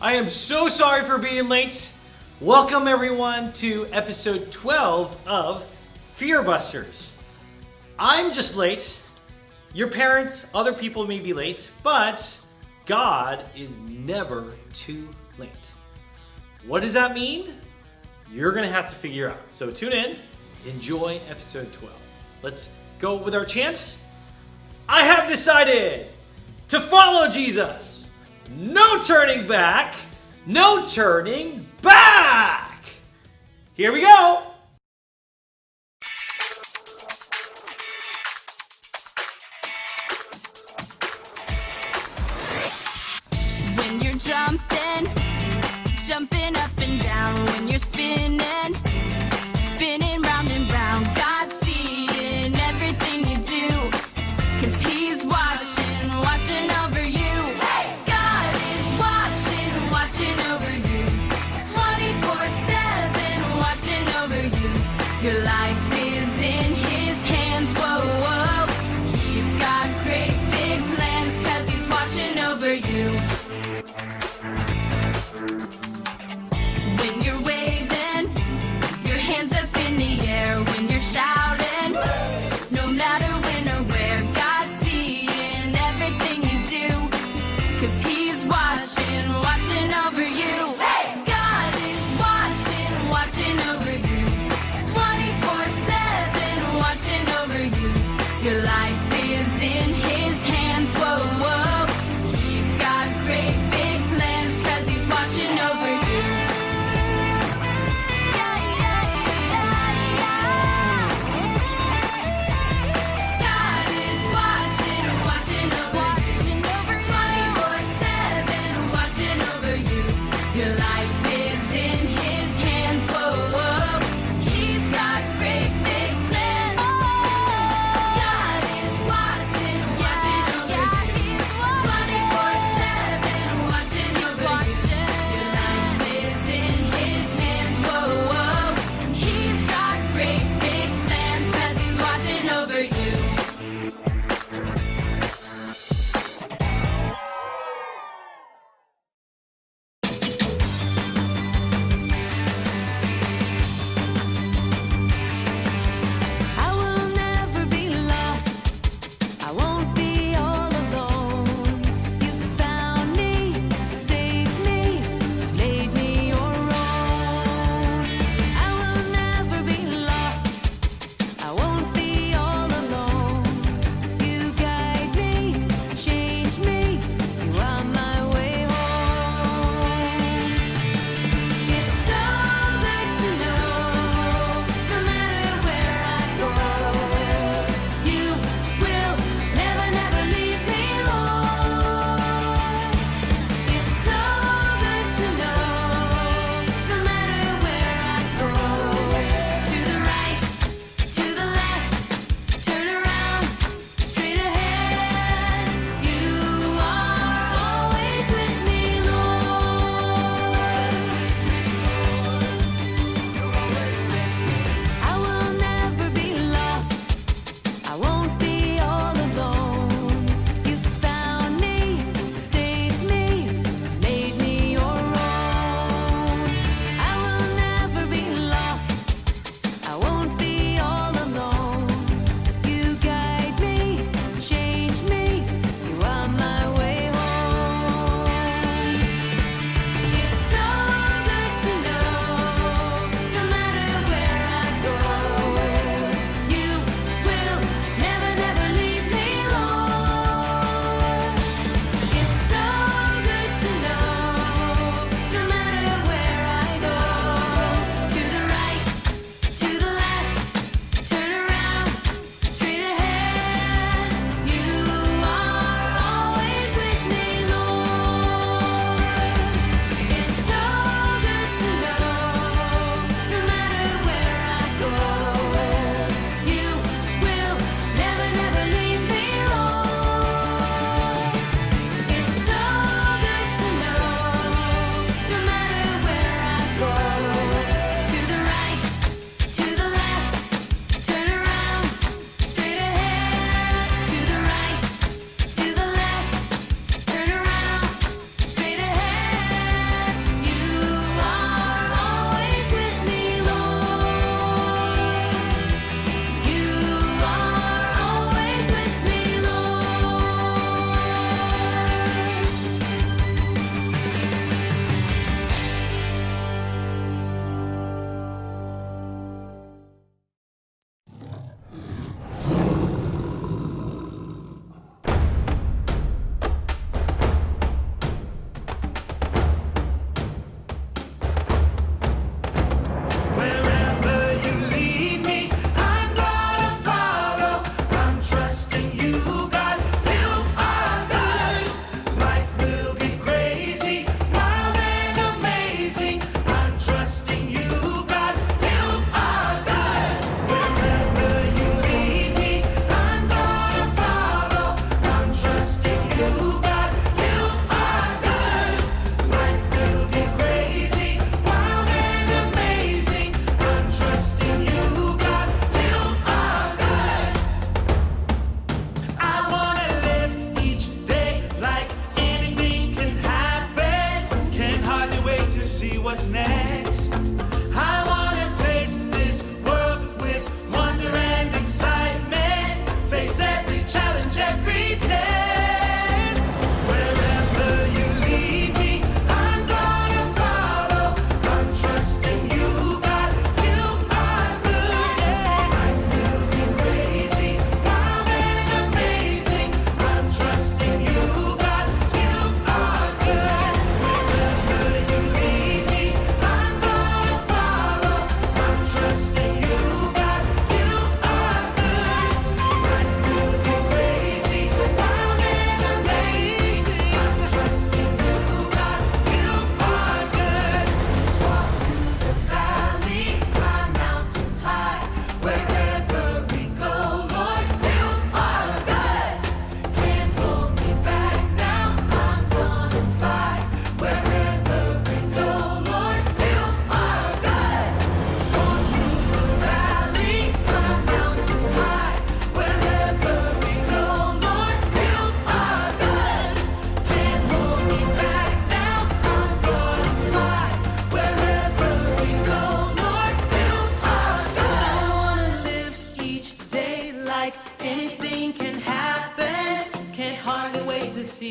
I am so sorry for being late. Welcome everyone to episode 12 of Fearbusters. I'm just late. Your parents, other people may be late, but God is never too late. What does that mean? You're gonna have to figure out. So tune in, enjoy episode 12. Let's go with our chant. I have decided to follow Jesus. No turning back, no turning back. Here we go. When you're jumping up and down, when you're spinning round and round, God's seeing everything you do, 'cause He's watching over you. God is watching over you, 24/7 watching over you. Your life is in His hands, whoa, whoa. He's got great big plans, 'cause He's watching over you. When you're waving your hands up in the air, when you're shouting, no matter when or where, God's seeing everything you do, 'cause He's watching over you. God is watching over you, 24/7.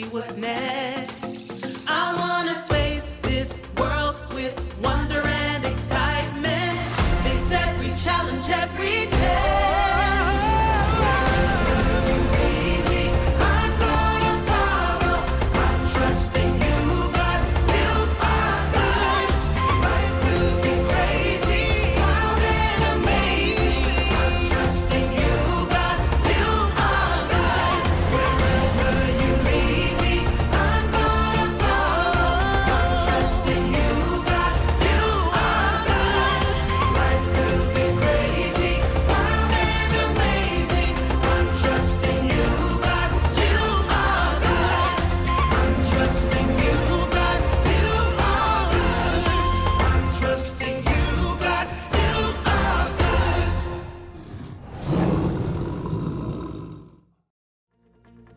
see what's next. I wanna face this world with wonder and excitement. Face every challenge every day.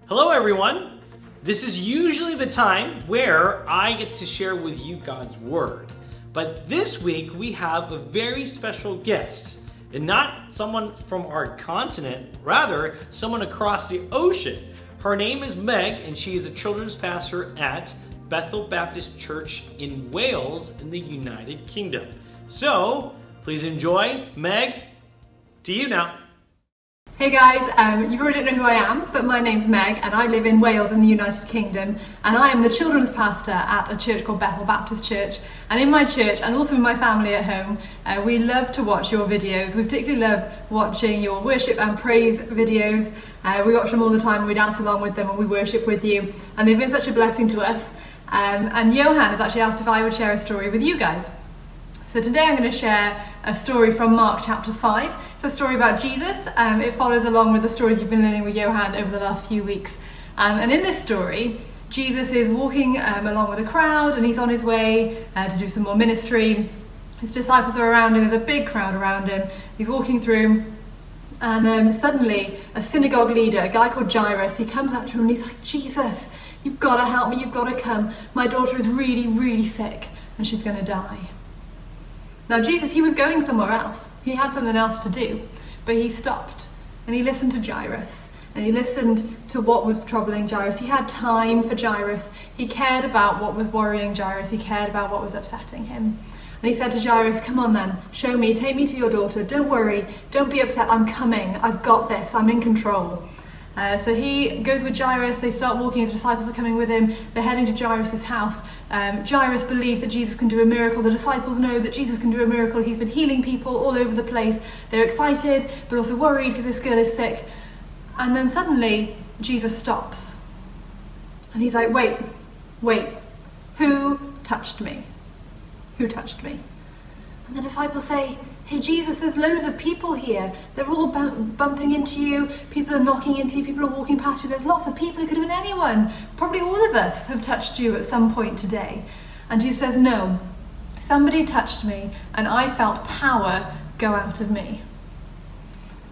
Hello everyone! This is usually the time where I get to share with you God's Word. But this week we have a very special guest. And not someone from our continent, rather someone across the ocean. Her name is Meg and she is a children's pastor at Bethel Baptist Church in Wales in the United Kingdom. So, please enjoy. Meg, to you now. Hey guys, you probably don't know who I am, but my name's Meg and I live in Wales in the United Kingdom, and I am the children's pastor at a church called Bethel Baptist Church. And in my church and also in my family at home, we love to watch your videos. We particularly love watching your worship and praise videos. We watch them all the time and we dance along with them and we worship with you, and they've been such a blessing to us. And Johan has actually asked if I would share a story with you guys. So today I'm going to share a story from Mark chapter 5. It's a story about Jesus. It follows along with the stories you've been learning with Johan over the last few weeks. And in this story, Jesus is walking along with a crowd and he's on his way to do some more ministry. His disciples are around him, there's a big crowd around him. He's walking through and suddenly a synagogue leader, a guy called Jairus, he comes up to him and he's like, Jesus, you've got to help me, you've got to come. My daughter is really, really sick and she's going to die. Now Jesus, he was going somewhere else. He had something else to do, but he stopped and he listened to Jairus and he listened to what was troubling Jairus. He had time for Jairus. He cared about what was worrying Jairus. He cared about what was upsetting him. And he said to Jairus, come on then, show me, take me to your daughter. Don't worry, don't be upset, I'm coming. I've got this, I'm in control. So he goes with Jairus, they start walking, his disciples are coming with him, they're heading to Jairus' house. Jairus believes that Jesus can do a miracle, the disciples know that Jesus can do a miracle, he's been healing people all over the place. They're excited, but also worried because this girl is sick. And then suddenly, Jesus stops. And he's like, wait, who touched me? Who touched me? And the disciples say, hey Jesus, there's loads of people here. They're all bumping into you. People are knocking into you. People are walking past you. There's lots of people. It could have been anyone. Probably all of us have touched you at some point today. And Jesus says, no, somebody touched me and I felt power go out of me.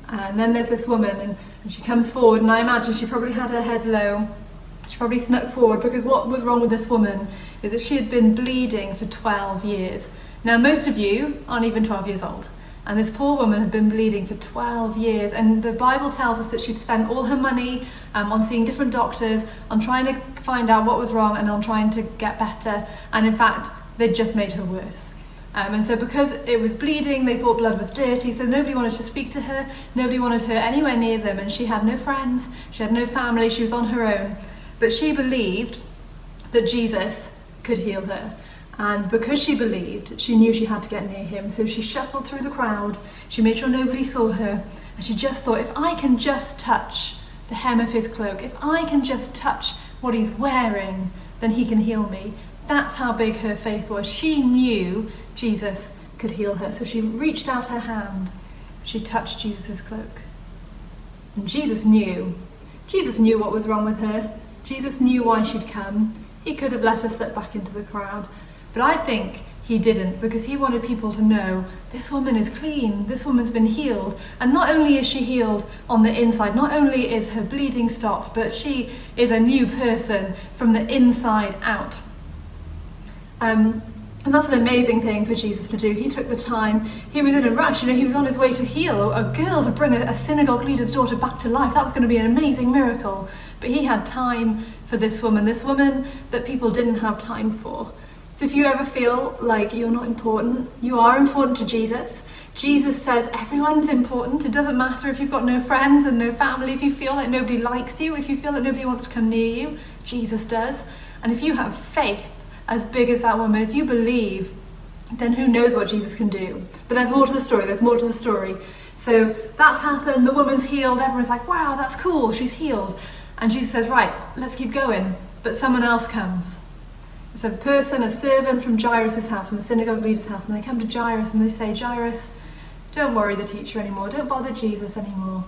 And then there's this woman and she comes forward and I imagine she probably had her head low. She probably snuck forward because what was wrong with this woman is that she had been bleeding for 12 years. Now, most of you aren't even 12 years old, and this poor woman had been bleeding for 12 years, and the Bible tells us that she'd spent all her money on seeing different doctors, on trying to find out what was wrong and on trying to get better, and in fact, they'd just made her worse. And so because it was bleeding, they thought blood was dirty, so nobody wanted to speak to her, nobody wanted her anywhere near them, and she had no friends, she had no family, she was on her own. But she believed that Jesus could heal her. And because she believed, she knew she had to get near him. So she shuffled through the crowd, she made sure nobody saw her, and she just thought, if I can just touch the hem of his cloak, if I can just touch what he's wearing, then he can heal me. That's how big her faith was. She knew Jesus could heal her. So she reached out her hand, she touched Jesus' cloak. And Jesus knew what was wrong with her. Jesus knew why she'd come. He could have let her slip back into the crowd. But I think he didn't, because he wanted people to know this woman is clean, this woman's been healed. And not only is she healed on the inside, not only is her bleeding stopped, but she is a new person from the inside out. And that's an amazing thing for Jesus to do. He took the time, he was in a rush, he was on his way to heal a girl, to bring a synagogue leader's daughter back to life. That was going to be an amazing miracle. But he had time for this woman that people didn't have time for. So if you ever feel like you're not important, you are important to Jesus. Jesus says everyone's important. It doesn't matter if you've got no friends and no family, if you feel like nobody likes you, if you feel like nobody wants to come near you, Jesus does. And if you have faith as big as that woman, if you believe, then who knows what Jesus can do. But there's more to the story, So that's happened, the woman's healed, everyone's like, wow, that's cool, she's healed. And Jesus says, right, let's keep going. But someone else comes. It's a servant from Jairus' house, from the synagogue leader's house, and they come to Jairus and they say, Jairus, don't worry the teacher anymore, don't bother Jesus anymore,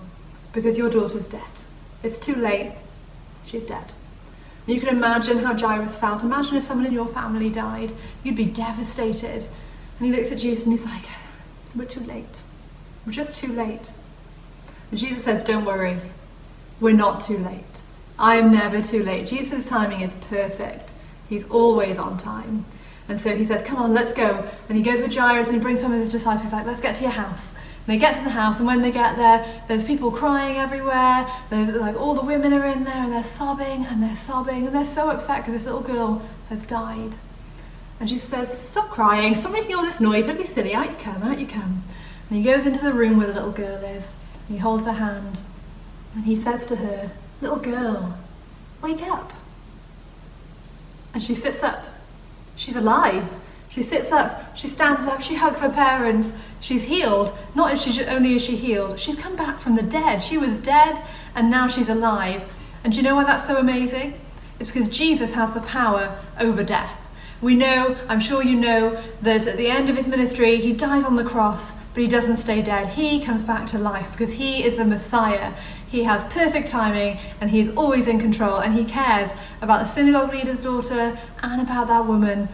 because your daughter's dead. It's too late, she's dead. And you can imagine how Jairus felt. Imagine if someone in your family died, you'd be devastated. And he looks at Jesus and he's like, we're too late, we're just too late. And Jesus says, don't worry, we're not too late. I am never too late. Jesus' timing is perfect. He's always on time. And so he says, come on, let's go. And he goes with Jairus and he brings some of his disciples. He's like, let's get to your house. And they get to the house, and when they get there, there's people crying everywhere. There's like all the women are in there and they're sobbing and they're so upset because this little girl has died. And Jesus says, stop crying, stop making all this noise, don't be silly, out you come. And he goes into the room where the little girl is, and he holds her hand, and he says to her, little girl, wake up. And she sits up. She's alive. She sits up, she stands up, she hugs her parents. She's healed. Not only is she healed, she's come back from the dead. She was dead and now she's alive. And do you know why that's so amazing? It's because Jesus has the power over death. We know, I'm sure you know, that at the end of his ministry, he dies on the cross, but he doesn't stay dead. He comes back to life because he is the Messiah. He has perfect timing and he's always in control, and he cares about the synagogue leader's daughter and about that woman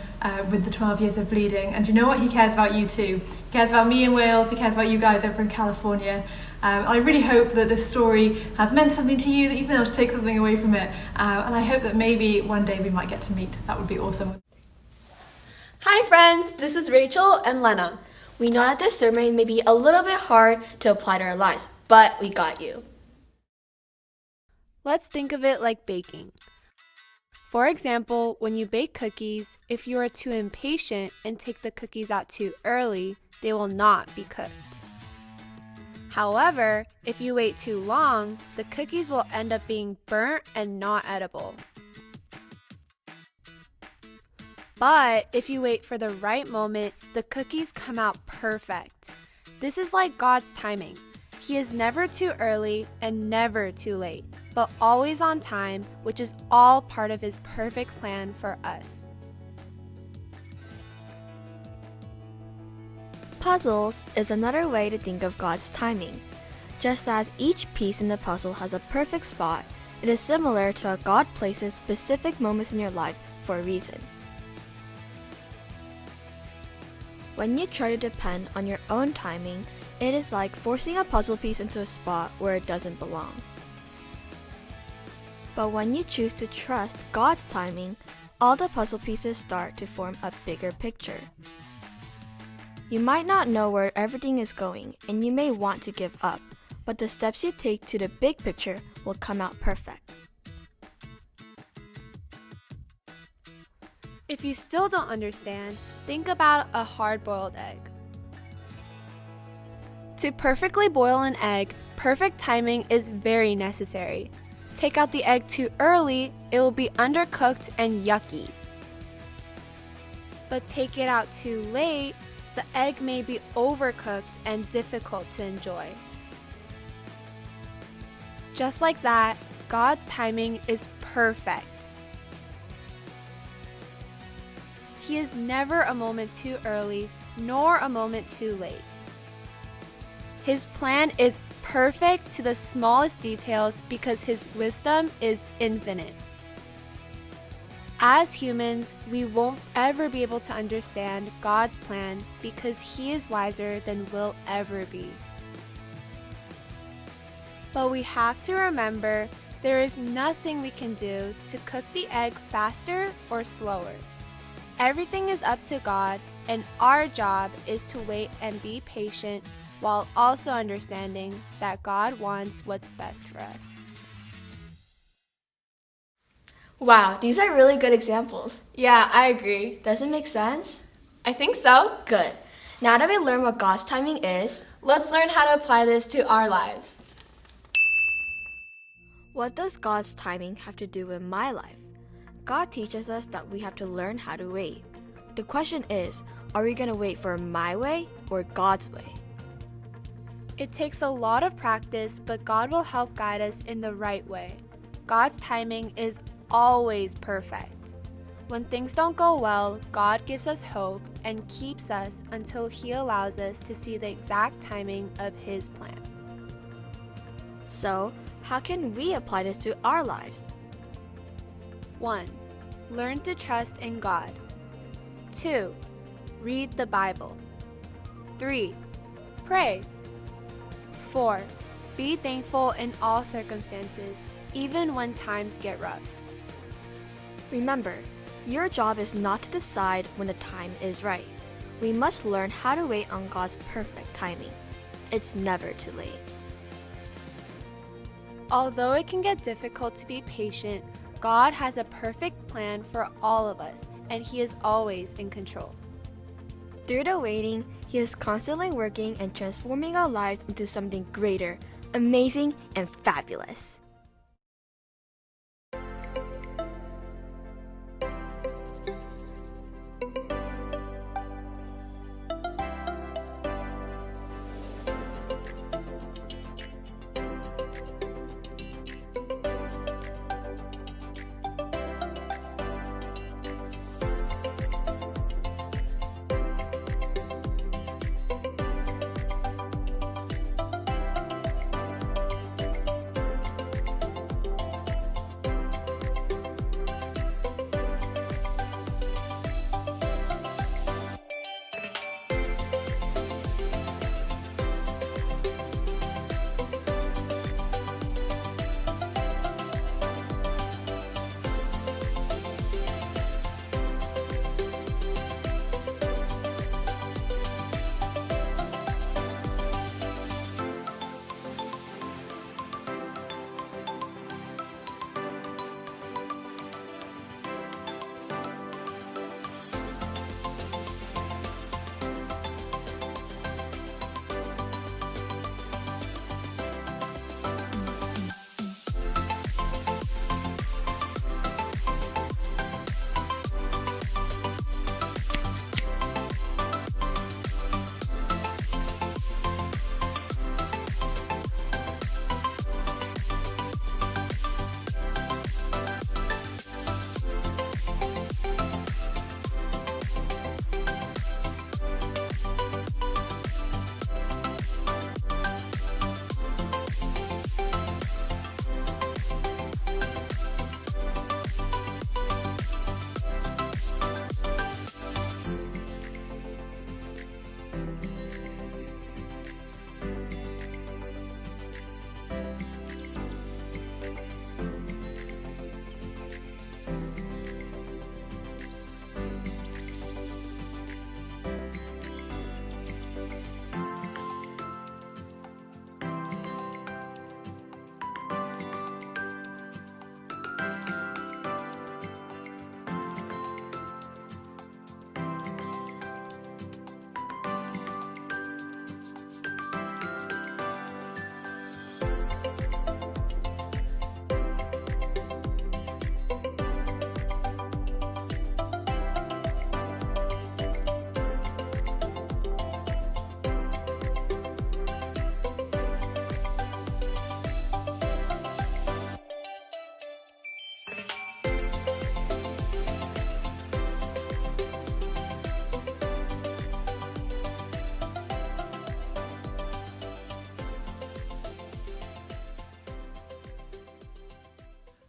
with the 12 years of bleeding. And do you know what? He cares about you too. He cares about me in Wales, he cares about you guys over in California. I really hope that this story has meant something to you, that you've been able to take something away from it. And I hope that maybe one day we might get to meet. That would be awesome. Hi friends, this is Rachel and Lena. We know that this sermon may be a little bit hard to apply to our lives, but we got you. Let's think of it like baking. For example, when you bake cookies, if you are too impatient and take the cookies out too early, they will not be cooked. However, if you wait too long, the cookies will end up being burnt and not edible. But if you wait for the right moment, the cookies come out perfect. This is like God's timing. He is never too early and never too late, but always on time, which is all part of his perfect plan for us. Puzzles is another way to think of God's timing. Just as each piece in the puzzle has a perfect spot, it is similar to how God places specific moments in your life for a reason. When you try to depend on your own timing, it is like forcing a puzzle piece into a spot where it doesn't belong. But when you choose to trust God's timing, all the puzzle pieces start to form a bigger picture. You might not know where everything is going, and you may want to give up, but the steps you take to the big picture will come out perfect. If you still don't understand, think about a hard-boiled egg. To perfectly boil an egg, perfect timing is very necessary. Take out the egg too early, it will be undercooked and yucky. But take it out too late, the egg may be overcooked and difficult to enjoy. Just like that, God's timing is perfect. He is never a moment too early, nor a moment too late. His plan is perfect to the smallest details because his wisdom is infinite. As humans, we won't ever be able to understand God's plan because he is wiser than we'll ever be. But we have to remember there is nothing we can do to cook the egg faster or slower. Everything is up to God, and our job is to wait and be patient while also understanding that God wants what's best for us. Wow, these are really good examples. Yeah, I agree. Does it make sense? I think so. Good. Now that we learn what God's timing is, Let's learn how to apply this to our lives. what does God's timing have to do with my life? God teaches us that we have to learn how to wait. The question is, are we going to wait for my way or God's way? It takes a lot of practice, but God will help guide us in the right way. God's timing is always perfect. When things don't go well, God gives us hope and keeps us until He allows us to see the exact timing of His plan. So, how can we apply this to our lives? 1. Learn to trust in God. 2. Read the Bible. 3. Pray. 4. Be thankful in all circumstances, even when times get rough. Remember, your job is not to decide when the time is right. We must learn how to wait on God's perfect timing. It's never too late. Although it can get difficult to be patient, God has a perfect plan for all of us, and He is always in control. Through the waiting, He is constantly working and transforming our lives into something greater, amazing, and fabulous.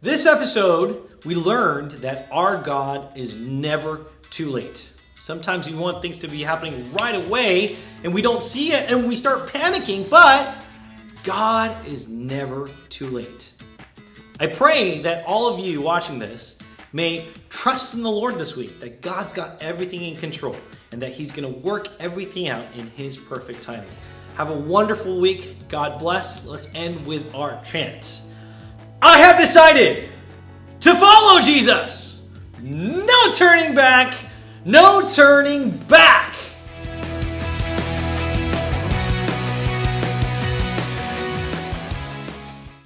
This episode, we learned that our God is never too late. Sometimes we want things to be happening right away and we don't see it and we start panicking, but God is never too late. I pray that all of you watching this may trust in the Lord this week, that God's got everything in control and that He's going to work everything out in His perfect timing. Have a wonderful week. God bless. Let's end with our chant. I have decided to follow Jesus. No turning back. No turning back.